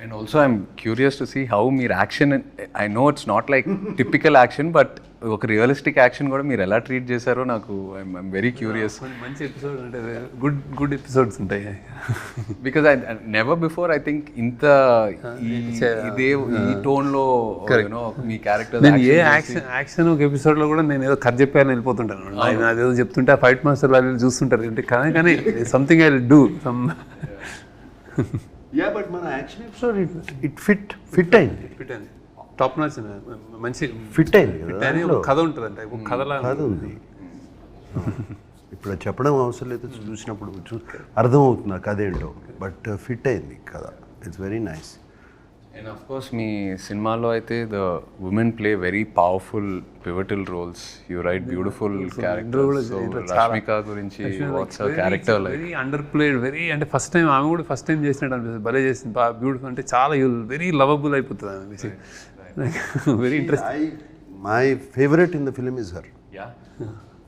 And also I'm curious to see how మీరు action, I know it's not like typical action, but ఒక realistic action కూడా మీరు ఎలా treat చేశారో నాకు ఐఎమ్ వెరీ క్యూరియస్. మంచి ఎపిసోడ్ అంటే గుడ్ ఎపిసోడ్స్ ఉంటాయి. Because I never before I think ఇంత ఇదే ఈ టోన్లో మీ క్యారెక్టర్. నేను ఏ యాక్షన్ ఒక ఎపిసోడ్లో కూడా నేను ఏదో కథ చెప్పాలని వెళ్ళిపోతుంటాను. ఆయన అదేదో చెప్తుంటే ఆ ఫైట్ మాస్టర్ వాళ్ళు చూస్తుంటారు అంటే కానీ something I will do some. But మన యాక్షన్ ఎపిసోడ్ ఇట్ ఫిట్ అయింది. టాప్ నాచ్ మంచి ఫిట్ అయింది కదా. ఒక కథ ఉంటుంది అంటే ఒక కథలా కథ ఉంది. ఇప్పుడు చెప్పడం అవసరం లేదు, చూసినప్పుడు అర్థమవుతుంది ఆ కథ ఏంటో. బట్ ఫిట్ అయింది కథ. It's very nice. And of course మీ సినిమాలో అయితే the women play very powerful pivotal roles. You write beautiful characters. So Rashmika గురించి what's her character like? Very underplayed, very అంటే ఫస్ట్ టైం ఆమె కూడా ఫస్ట్ టైం చేసినట్టు అనిపిస్తుంది. భలే చేసింది, బాగా బ్యూటిఫుల్. అంటే చాలా వెరీ లవబుల్ అయిపోతుంది ఆమె. Very interesting. My favourite in the film is her. Yeah.